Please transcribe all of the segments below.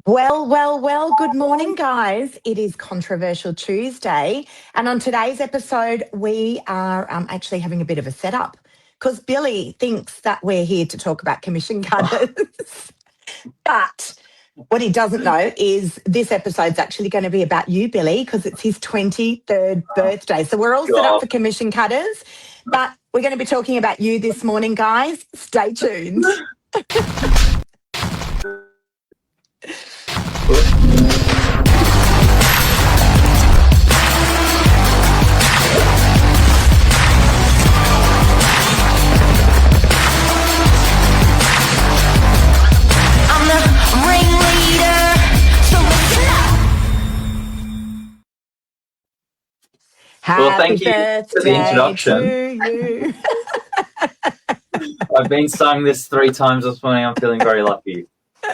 Well, good morning, guys. It is Controversial Tuesday. And on today's episode, we are actually having a bit of a setup because Billy thinks that we're here to talk about commission cutters. But what he doesn't know is this episode's actually going to be about you, Billy, because it's his 23rd birthday. So we're all set up God. for commission cutters, but we're going to be talking about you this morning, guys. Stay tuned. I'm the ringleader, so listen up. Well, Happy thank you for the birthday introduction. to you. I've been sung this 3 times this morning. I'm feeling very lucky.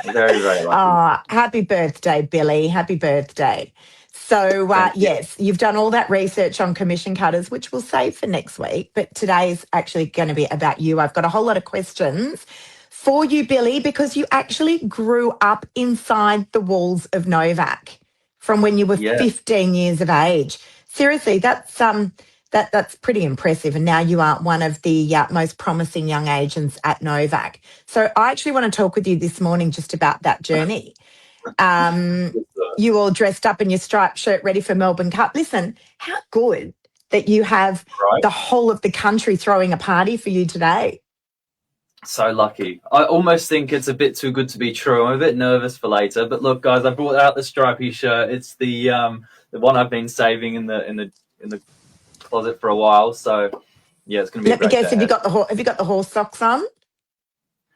Very, very lucky. Oh, happy birthday, Billy. Happy birthday. So, Thank you. yes, you've done all that research on commission cutters, which we'll save for next week. But today's actually going to be about you. I've got a whole lot of questions for you, Billy, because you actually grew up inside the walls of Novak from when you were Yeah. 15 years of age. Seriously, that's pretty impressive. And now you are one of the most promising young agents at Novak. So I actually want to talk with you this morning just about that journey. You all dressed up in your striped shirt, ready for Melbourne Cup. Listen, how good that you have Right. the whole of the country throwing a party for you today. So lucky. I almost think it's a bit too good to be true. I'm a bit nervous for later. But look, guys, I brought out the stripy shirt. It's the one I've been saving in the closet for a while. So yeah, it's gonna be. Let me guess, have have you got the horse socks on?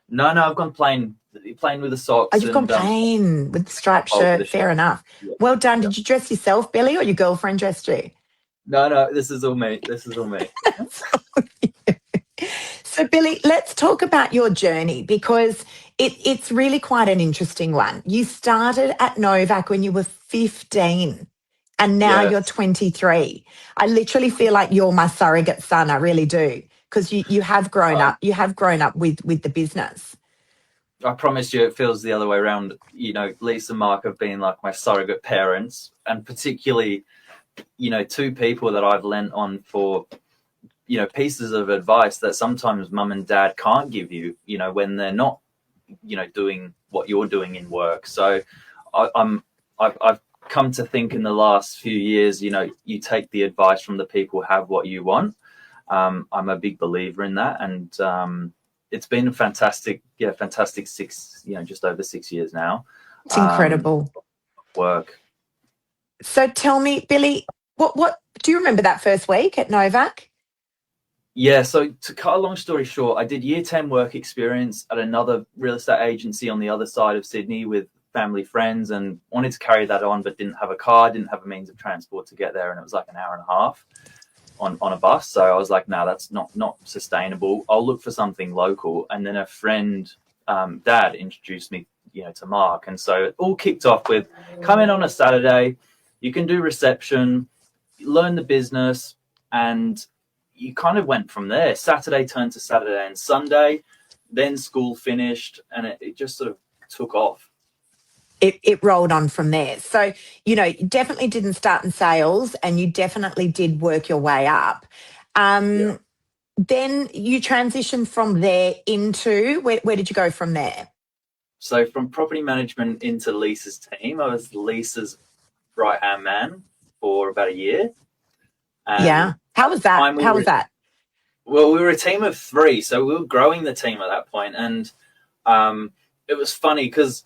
No, I've gone plain with the socks. Oh, you've gone plain with the striped shirt. Fair enough. Yeah. Well done. Did you dress yourself, Billy, or your girlfriend dressed you? No, this is all me. So, Billy, let's talk about your journey because it's really quite an interesting one. You started at Novak when you were 15 and now Yes. you're 23. I literally feel like you're my surrogate son. I really do because you have grown up. You have grown up with the business. I promise you it feels the other way around. You know, Lisa and Mark have been like my surrogate parents, and particularly, two people that I've lent on for, pieces of advice that sometimes mum and dad can't give you, when they're not, doing what you're doing in work. So I've come to think in the last few years, you take the advice from the people who have what you want. I'm a big believer in that. And, it's been a fantastic 6, just over 6 years now. It's incredible. Work. So tell me, Billy, what do you remember that first week at Novak? Yeah, so to cut a long story short, I did year 10 work experience at another real estate agency on the other side of Sydney with family friends, and wanted to carry that on, but didn't have a car, didn't have a means of transport to get there, and it was like an hour and a half on a bus. So I was like, no, that's not sustainable. I'll look for something local. And then a friend, dad, introduced me, to Mark. And so it all kicked off with come in on a Saturday, you can do reception, learn the business, and you kind of went from there. Saturday turned to Saturday and Sunday, then school finished, and it just sort of took off. It rolled on from there. So, you definitely didn't start in sales and you definitely did work your way up. Yeah. Then you transitioned from there into, where did you go from there? So from property management into Lisa's team, I was Lisa's right-hand man for about a year. Yeah. How was that? Well, we were a team of 3, so we were growing the team at that point. And it was funny because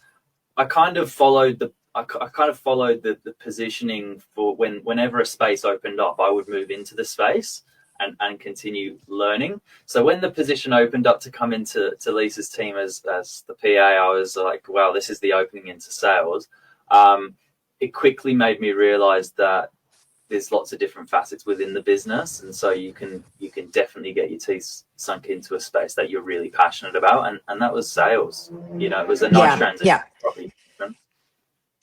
I kind of followed the positioning for whenever a space opened up, I would move into the space and continue learning. So when the position opened up to come into Lisa's team as the PA, I was like, wow, this is the opening into sales. It quickly made me realize that there's lots of different facets within the business, and so you can definitely get your teeth sunk into a space that you're really passionate about, and that was sales. It was a nice transition. Yeah.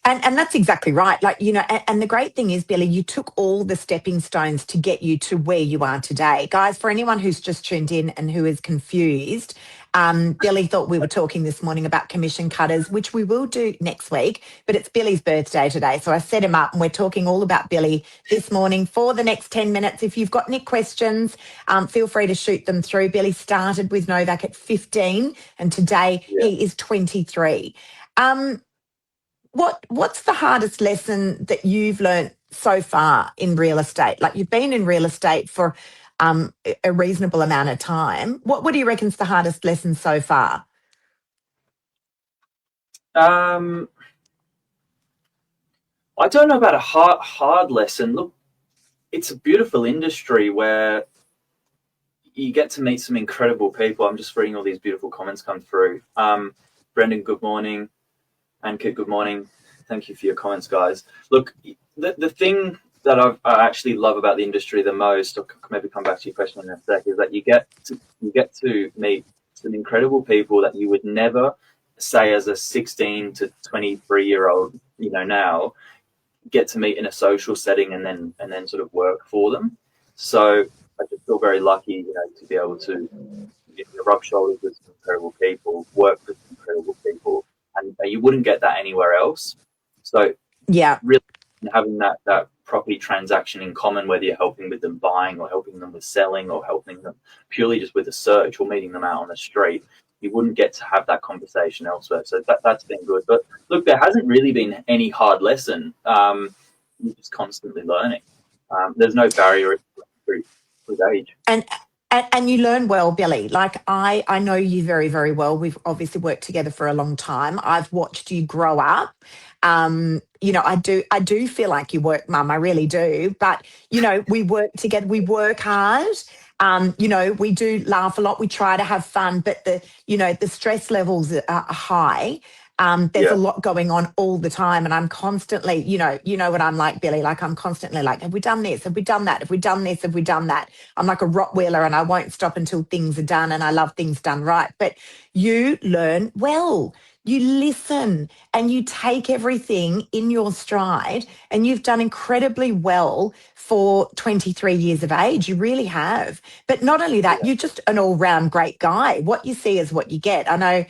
And that's exactly right. Like, and the great thing is, Billy, you took all the stepping stones to get you to where you are today. Guys, for anyone who's just tuned in and who is confused, Billy thought we were talking this morning about commission cutters, which we will do next week, but it's Billy's birthday today. So I set him up and we're talking all about Billy this morning for the next 10 minutes. If you've got any questions, feel free to shoot them through. Billy started with Novak at 15 and today he is 23. What's the hardest lesson that you've learned so far in real estate? Like, you've been in real estate for a reasonable amount of time. What do you reckon's the hardest lesson so far? I don't know about a hard lesson. Look, it's a beautiful industry where you get to meet some incredible people. I'm just reading all these beautiful comments come through. Brendan, good morning. And Kit, good morning. Thank you for your comments, guys. Look, the thing that I actually love about the industry the most, or maybe come back to your question in a sec, is that you get to meet some incredible people that you would never say as a 16 to 23-year-old, now get to meet in a social setting and then sort of work for them. So I just feel very lucky, to be able to rub shoulders with some incredible people, work with some incredible people. And you wouldn't get that anywhere else. So really having that property transaction in common, whether you're helping with them buying or helping them with selling or helping them purely just with a search or meeting them out on the street, you wouldn't get to have that conversation elsewhere. So that's been good. But look, there hasn't really been any hard lesson. You're just constantly learning. There's no barrier with age. And you learn well, Billy. Like, I know you very, very well. We've obviously worked together for a long time. I've watched you grow up. I do feel like you work, Mum. I really do. But, we work together. We work hard. We do laugh a lot. We try to have fun, but the stress levels are high. There's a lot going on all the time, and I'm constantly, you know what I'm like, Billy. Like, I'm constantly like, have we done this? Have we done that? Have we done this? Have we done that? I'm like a Rottweiler, and I won't stop until things are done, and I love things done right. But you learn well. You listen and you take everything in your stride, and you've done incredibly well for 23 years of age. You really have. But not only that, you're just an all-round great guy. What you see is what you get. I know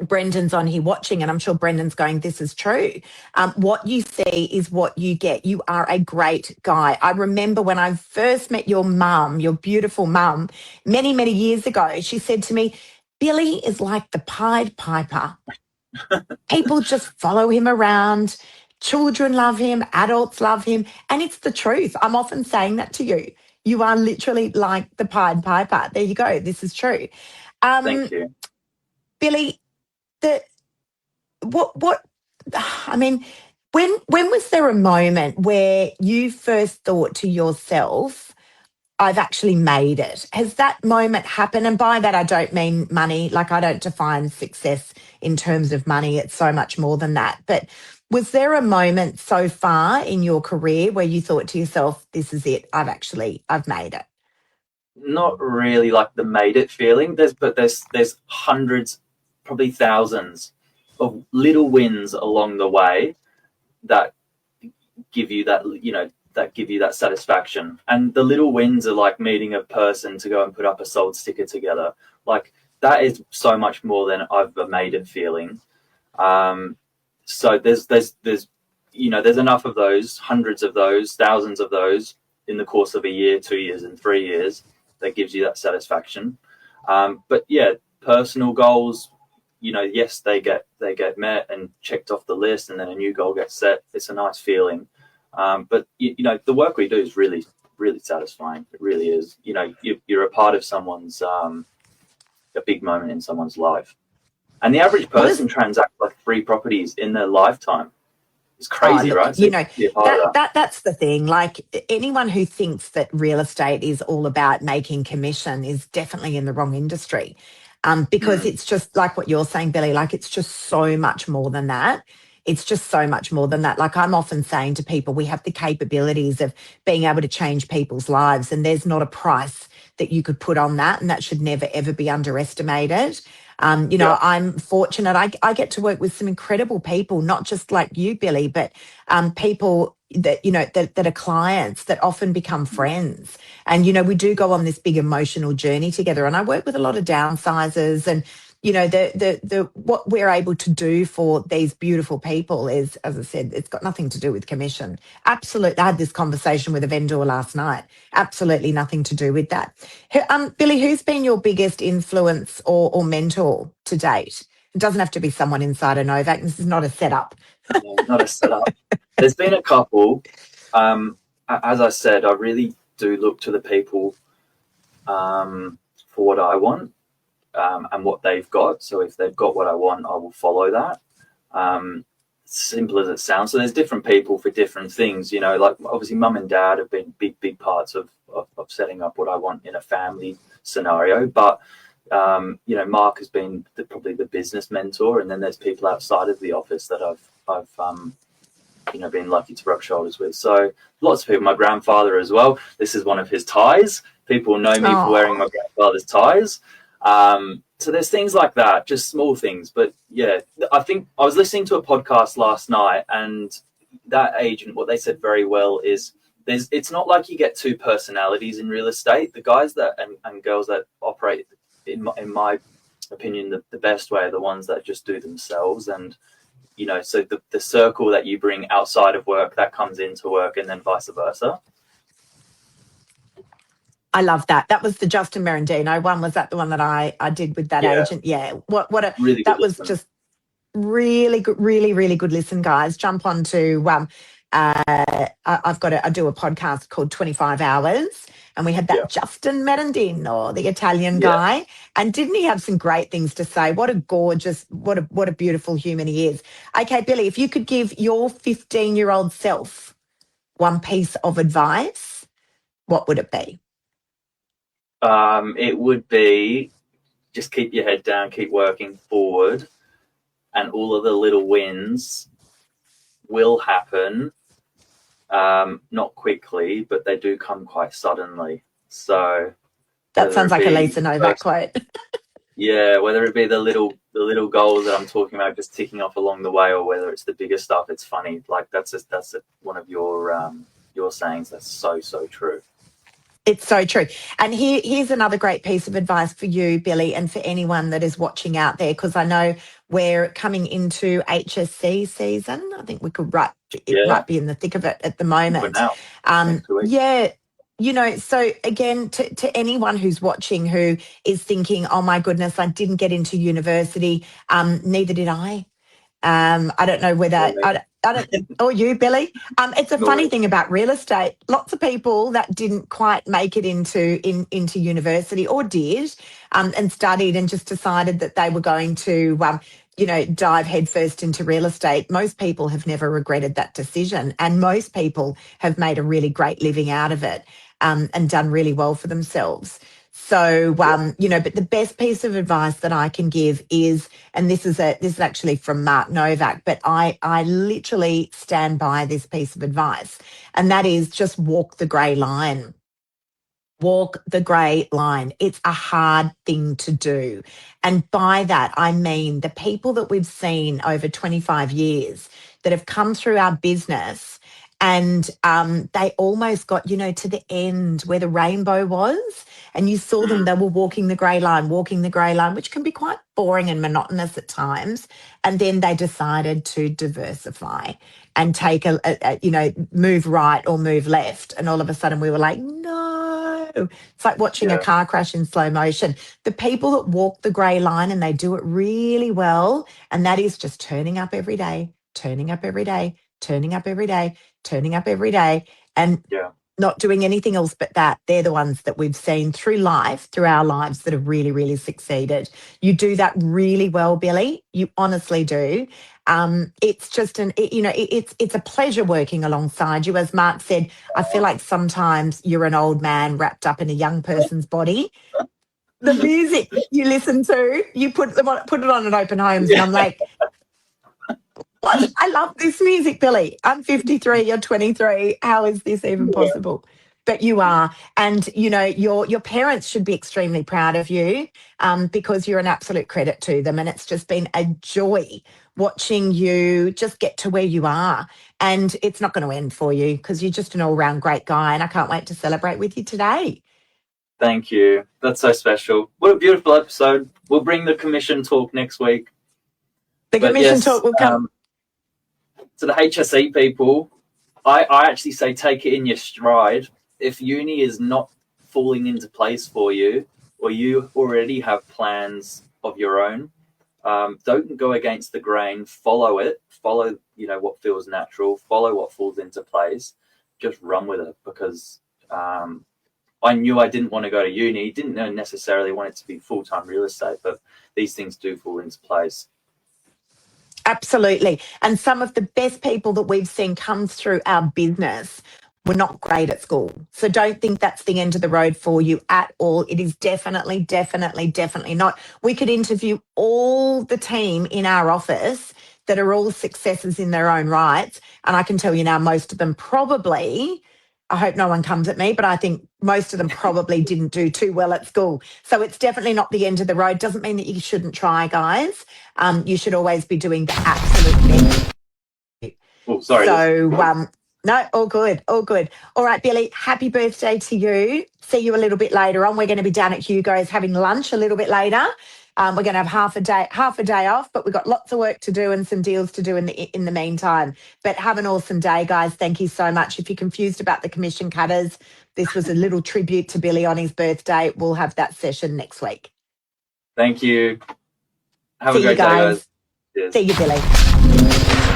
Brendan's on here watching, and I'm sure Brendan's going, this is true. What you see is what you get. You are a great guy. I remember when I first met your mum, your beautiful mum, many, many years ago, she said to me, Billy is like the Pied Piper. People just follow him around. Children love him. Adults love him. And it's the truth. I'm often saying that to you. You are literally like the Pied Piper. There you go. This is true. Thank you. Billy, when was there a moment where you first thought to yourself, I've actually made it? Has that moment happened? And by that, I don't mean money. Like, I don't define success in terms of money. It's so much more than that. But was there a moment so far in your career where you thought to yourself, this is it, I've made it? Not really like the made it feeling. There's hundreds, probably thousands of little wins along the way that give you that satisfaction. And the little wins are like meeting a person to go and put up a sold sticker together. Like, that is so much more than I've made it feeling. So there's enough of those, hundreds of those, thousands of those in the course of a year, 2 years, and 3 years that gives you that satisfaction. But yeah, personal goals, yes, they get met and checked off the list, and then a new goal gets set. It's a nice feeling. But the work we do is really, really satisfying. It really is. You're a part of someone's a big moment in someone's life. And the average person transacts like 3 properties in their lifetime. It's crazy, right? So that's the thing. Like, anyone who thinks that real estate is all about making commission is definitely in the wrong industry. Because it's just like what you're saying, Billy, like, it's just so much more than that. It's just so much more than that. Like, I'm often saying to people, we have the capabilities of being able to change people's lives, and there's not a price that you could put on that, and that should never, ever be underestimated. Yeah. I'm fortunate. I get to work with some incredible people, not just like you, Billy, but people that, that are clients that often become friends. And, we do go on this big emotional journey together. And I work with a lot of downsizers, and, the what we're able to do for these beautiful people is, as I said, it's got nothing to do with commission. Absolutely. I had this conversation with a vendor last night. Absolutely nothing to do with that. Billy, who's been your biggest influence or mentor to date? It doesn't have to be someone inside a Novak. This is not a setup. No, not a setup. There's been a couple. As I said, I really do look to the people for what I want and what they've got. So if they've got what I want, I will follow that. Simple as it sounds. So there's different people for different things. Like obviously mum and dad have been big parts of setting up what I want in a family scenario. But Mark has been probably the business mentor, and then there's people outside of the office that I've been lucky to rub shoulders with. So lots of people. My grandfather as well. This is one of his ties. People know me for wearing my grandfather's ties. So there's things like that, just small things. But yeah, I think I was listening to a podcast last night, and that agent, what they said very well is it's not like you get two personalities in real estate. The guys that and girls that operate, in my opinion, the best way are the ones that just do themselves. And, so the circle that you bring outside of work, that comes into work, and then vice versa. I love that. That was the Justin Merendino one. Was that the one that I did with that agent? Yeah. What a really that was listen. just really good, really good listen, guys. Jump on to I do a podcast called 25 Hours, and we had that Justin Merendino, the Italian guy. And didn't he have some great things to say? What a gorgeous, what a beautiful human he is. Okay, Billy, if you could give your 15-year-old self one piece of advice, what would it be? It would be just keep your head down, keep working forward, and all of the little wins will happen. Not quickly, but they do come quite suddenly. So that sounds like a Lisa Novak quote. Yeah, whether it be the little goals that I'm talking about just ticking off along the way, or whether it's the bigger stuff. It's funny, like that's one of your sayings. That's so true. It's so true. And here's another great piece of advice for you, Billy, and for anyone that is watching out there, because I know we're coming into HSC season. I think we could might be in the thick of it at the moment. So again, to anyone who's watching who is thinking, oh my goodness, I didn't get into university, neither did I. I don't know whether I don't, or you, Billy. It's a funny thing about real estate. Lots of people that didn't quite make it into university, or did, and studied and just decided that they were going to, dive headfirst into real estate. Most people have never regretted that decision, and most people have made a really great living out of it, and done really well for themselves. So, but the best piece of advice that I can give is, and this is actually from Mark Novak, but I literally stand by this piece of advice, and that is just walk the grey line. Walk the grey line. It's a hard thing to do. And by that, I mean the people that we've seen over 25 years that have come through our business, and they almost got, to the end where the rainbow was, and you saw them, they were walking the grey line, which can be quite boring and monotonous at times. And then they decided to diversify and take move right or move left. And all of a sudden we were like, no. It's like watching a car crash in slow motion. The people that walk the grey line, and they do it really well, and that is just turning up every day, turning up every day, turning up every day, turning up every day, and not doing anything else but that. They're the ones that we've seen through our lives that have really, really succeeded. You do that really well, Billy. You honestly do. It's just it's a pleasure working alongside you. As Mark said, I feel like sometimes you're an old man wrapped up in a young person's body. The music you listen to, you put it on at open homes, and I'm like, what? I love this music, Billy. I'm 53, you're 23. How is this even possible? But you are, and your parents should be extremely proud of you, because you're an absolute credit to them, and it's just been a joy watching you just get to where you are. And it's not going to end for you because you're just an all-round great guy, and I can't wait to celebrate with you today. Thank you. That's so special. What a beautiful episode. We'll bring the commission talk next week. The commission talk will come. To the HSE people, I actually say take it in your stride. If uni is not falling into place for you, or you already have plans of your own, don't go against the grain. Follow it. Follow, what feels natural. Follow what falls into place. Just run with it, because I knew I didn't want to go to uni. Didn't necessarily want it to be full-time real estate, but these things do fall into place. Absolutely. And some of the best people that we've seen come through our business were not great at school. So don't think that's the end of the road for you at all. It is definitely not. We could interview all the team in our office that are all successes in their own rights. And I can tell you now, most of them probably, I hope no one comes at me, but I think most of them probably didn't do too well at school. So it's definitely not the end of the road. Doesn't mean that you shouldn't try, guys. You should always be doing the absolute best. Oh, sorry. So, no, all good. All right, Billy, happy birthday to you. See you a little bit later on. We're going to be down at Hugo's having lunch a little bit later. We're going to have half a day off, but we've got lots of work to do and some deals to do in the meantime. But have an awesome day, guys. Thank you so much. If you're confused about the commission cutters, this was a little tribute to Billy on his birthday. We'll have that session next week. Thank you. Have See a great you guys. day, guys. Cheers. See you, Billy.